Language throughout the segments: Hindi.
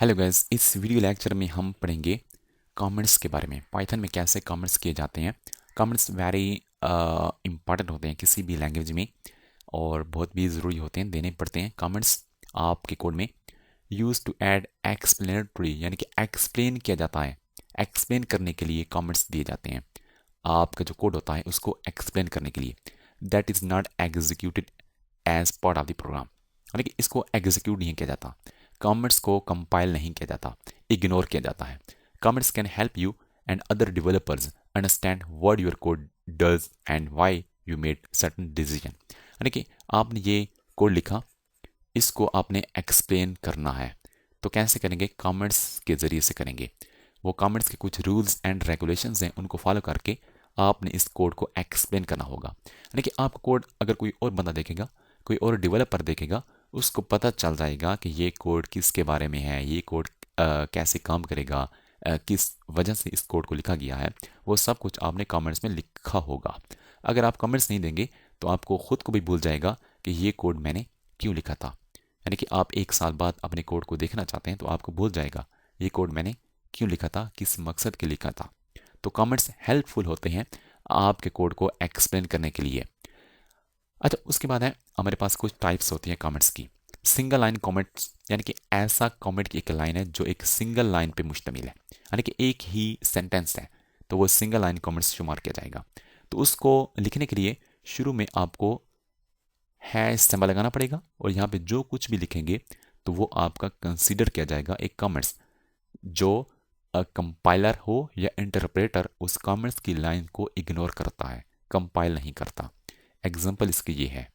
हेलो गाइस, इस वीडियो लेक्चर में हम पढ़ेंगे कमेंट्स के बारे में। पाइथन में कैसे कमेंट्स किए जाते हैं। कमेंट्स वेरी इंपॉर्टेंट होते हैं किसी भी लैंग्वेज में और बहुत भी ज़रूरी होते हैं, देने पड़ते हैं कमेंट्स आपके कोड में। यूज टू ऐड एक्सप्लेनेटरी, यानी कि एक्सप्लेन किया जाता है। एक्सप्लेन करने के लिए कमेंट्स दिए जाते हैं। आपका जो कोड होता है उसको एक्सप्लेन करने के लिए। That is not executed as part of the program, यानी कि इसको एग्जीक्यूट नहीं किया जाता। कमेंट्स को कंपाइल नहीं किया जाता, इग्नोर किया जाता है। Comments can help you and other developers understand what your code does and why you made certain decision. यानी कि आपने ये कोड लिखा, इसको आपने एक्सप्लेन करना है, तो कैसे करेंगे? कमेंट्स के ज़रिए से करेंगे। वो कमेंट्स के कुछ रूल्स एंड रेगुलेशंस हैं, उनको फॉलो करके आपने इस कोड को एक्सप्लेन करना होगा। यानी कि आपका कोड अगर कोई और बंदा देखेगा, कोई और डेवलपर देखेगा, उसको पता चल जाएगा कि ये कोड किसके बारे में है, ये कोड कैसे काम करेगा, किस वजह से इस कोड को लिखा गया है। वो सब कुछ आपने कमेंट्स में लिखा होगा। अगर आप कमेंट्स नहीं देंगे तो आपको खुद को भी भूल जाएगा कि ये कोड मैंने क्यों लिखा था। यानी कि आप एक साल बाद अपने कोड को देखना चाहते हैं तो आपको भूल जाएगा ये कोड मैंने क्यों लिखा था, किस मकसद के लिखा था। तो कमेंट्स हेल्पफुल होते हैं आपके कोड को एक्सप्लेन करने के लिए। अच्छा, उसके बाद है हमारे पास कुछ टाइप्स होती हैं कमेंट्स की। सिंगल लाइन कमेंट्स, यानी कि ऐसा कमेंट की एक लाइन है जो एक सिंगल लाइन पे मुश्तमिल है, यानी कि एक ही सेंटेंस है, तो वो सिंगल लाइन कमेंट्स शुमार किया जाएगा। तो उसको लिखने के लिए शुरू में आपको हैश सिंबल लगाना पड़ेगा और यहाँ पे जो कुछ भी लिखेंगे तो वो आपका कंसीडर किया जाएगा एक कमेंट्स। जो कंपाइलर हो या इंटरप्रेटर उस कमेंट्स की लाइन को इग्नोर करता है, कंपाइल नहीं करता। एग्जाम्पल इसके ये है,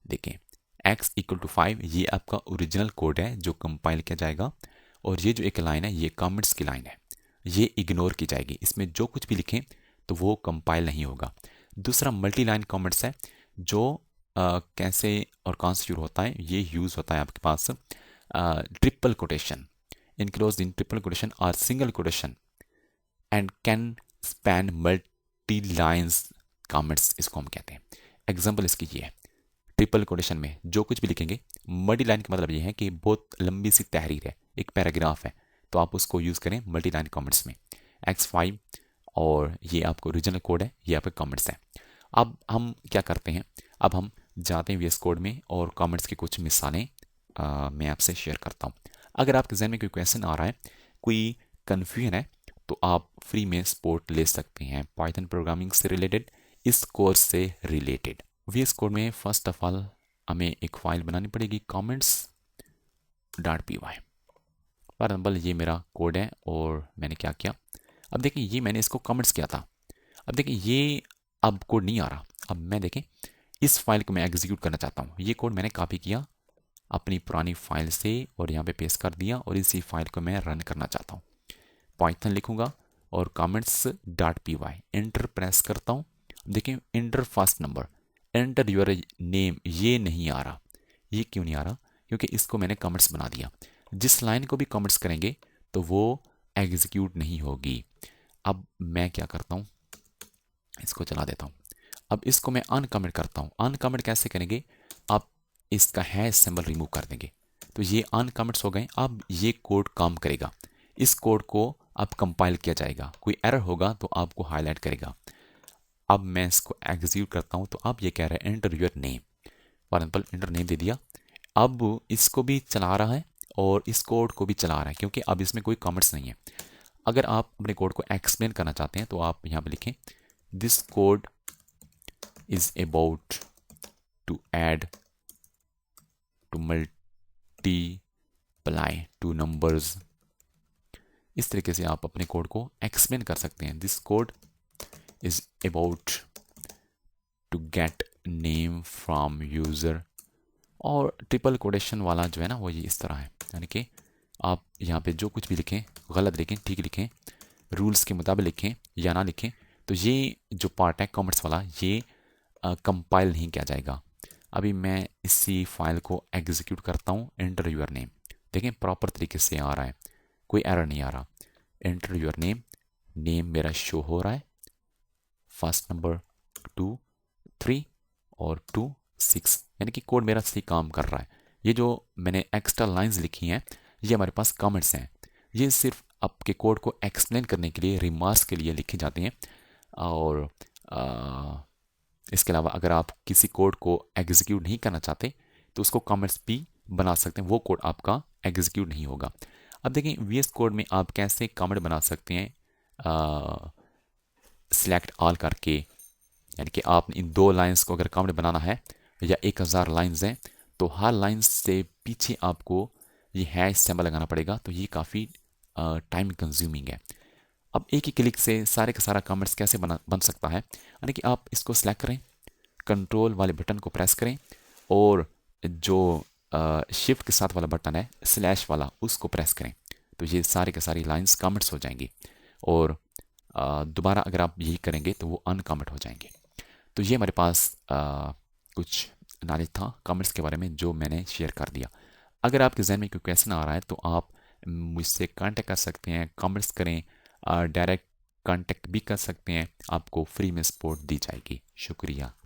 देखें, x=5, ये आपका ओरिजिनल कोड है जो कंपाइल किया जाएगा, और ये जो एक लाइन है ये कमेंट्स की लाइन है, ये इग्नोर की जाएगी। इसमें जो कुछ भी लिखें तो वो कंपाइल नहीं होगा। दूसरा मल्टी लाइन कमेंट्स है, जो कैसे और कहाँ से शुरू होता है, ये यूज़ होता है आपके पास triple quotation, enclose in triple quotation और single quotation and can span multi lines comments, इसको हम कहते हैं। एग्जाम्पल इसकी ये है, ट्रिपल कोटेशन में जो कुछ भी लिखेंगे, मल्टी लाइन का मतलब ये है कि बहुत लंबी सी तहरीर है, एक पैराग्राफ है, तो आप उसको यूज़ करें मल्टी लाइन कमेंट्स में। x5, और ये आपको ओरिजिनल कोड है, ये आपके कमेंट्स हैं। अब हम क्या करते हैं, अब हम जाते हैं VS कोड में और कमेंट्स की कुछ मिसालें मैं आपसे शेयर करता हूँ। अगर आपके जहन में कोई क्वेश्चन आ रहा है, कोई कन्फ्यूजन है, तो आप फ्री में सपोर्ट ले सकते हैं पाइथन प्रोग्रामिंग से रिलेटेड, इस कोर्स से रिलेटेड। VS कोड में फर्स्ट ऑफ ऑल हमें एक फाइल बनानी पड़ेगी comments.py। फॉर एग्जाम्पल ये मेरा कोड है और मैंने क्या किया, अब देखिए ये मैंने इसको कमेंट्स किया था। अब देखिए ये अब कोड नहीं आ रहा। अब मैं देखें इस फाइल को मैं एग्जीक्यूट करना चाहता हूँ, ये कोड मैंने कॉपी किया अपनी पुरानी फाइल से और यहाँ पे पेस्ट कर दिया, और इसी फाइल को मैं रन करना चाहता हूँ। पाइथन लिखूंगा और comments.py एंटर प्रेस करता हूँ। देखिए enter first number, enter your name, ये नहीं आ रहा। ये क्यों नहीं आ रहा? क्योंकि इसको मैंने कमेंट्स बना दिया। जिस लाइन को भी कमेंट्स करेंगे तो वो एग्जीक्यूट नहीं होगी। अब मैं क्या करता हूँ, इसको चला देता हूँ। अब इसको मैं अनकमेंट करता हूँ। अनकमेंट कैसे करेंगे, आप इसका हैश सिंबल रिमूव कर देंगे तो ये अनकमेंट्स हो गए। अब ये कोड काम करेगा, इस कोड को अब कंपाइल किया जाएगा, कोई एरर होगा तो आपको हाईलाइट करेगा। अब मैं इसको एग्जीक्यूट करता हूँ तो अब ये कह रहा है enter your name, for example enter name दे दिया। अब इसको भी चला रहा है और इस कोड को भी चला रहा है, क्योंकि अब इसमें कोई कमेंट्स नहीं है। अगर आप अपने कोड को एक्सप्लेन करना चाहते हैं तो आप यहाँ पे लिखें, this code is about to add to multiply two numbers। इस तरीके से आप अपने कोड को एक्सप्लेन कर सकते हैं। This code is about to get name from user, और ट्रिपल कोटेशन वाला जो है ना वो ये इस तरह है, यानी कि आप यहाँ पे जो कुछ भी लिखें, गलत लिखें ठीक लिखें, रूल्स के मुताबिक लिखें या ना लिखें, तो ये जो पार्ट है कमेंट्स वाला ये कंपाइल नहीं किया जाएगा। अभी मैं इसी फाइल को एग्जीक्यूट करता हूँ, एंटर यूर नेम, देखें प्रॉपर तरीके से आ रहा है, कोई एरर नहीं आ रहा। एंटर यूर नेम, नेम मेरा शो हो रहा है, फर्स्ट नंबर 2 3 और 2 6, यानी कि कोड मेरा सही काम कर रहा है। ये जो मैंने एक्स्ट्रा लाइंस लिखी हैं ये हमारे पास कमेंट्स हैं। ये सिर्फ आपके कोड को एक्सप्लेन करने के लिए, रिमार्क्स के लिए लिखे जाते हैं। और इसके अलावा अगर आप किसी कोड को एग्जीक्यूट नहीं करना चाहते तो उसको कमेंट्स भी बना सकते हैं, वो कोड आपका एग्जीक्यूट नहीं होगा। अब देखें वीएस कोड में आप कैसे कमेंट बना सकते हैं सिलेक्ट ऑल करके। यानी कि आप इन 2 लाइंस को अगर कमेंट बनाना है या 1000 लाइंस हैं तो हर लाइन से पीछे आपको ये हैश सिंबल लगाना पड़ेगा, तो ये काफ़ी टाइम कंज्यूमिंग है। अब एक ही क्लिक से सारे का सारा कमेंट्स कैसे बन सकता है, यानी कि आप इसको सिलेक्ट करें, कंट्रोल वाले बटन को प्रेस करें और जो शिफ्ट के साथ वाला बटन है स्लैश वाला उसको प्रेस करें, तो ये सारी के सारी लाइंस कमेंट्स हो जाएंगी। और दोबारा अगर आप यही करेंगे तो वो अनकमेंट हो जाएंगे। तो ये हमारे पास कुछ नॉलेज था कमेंट्स के बारे में जो मैंने शेयर कर दिया। अगर आपके जहन में कोई क्वेश्चन आ रहा है तो आप मुझसे कांटेक्ट कर सकते हैं, कमेंट्स करें, डायरेक्ट कांटेक्ट भी कर सकते हैं, आपको फ्री में सपोर्ट दी जाएगी। शुक्रिया।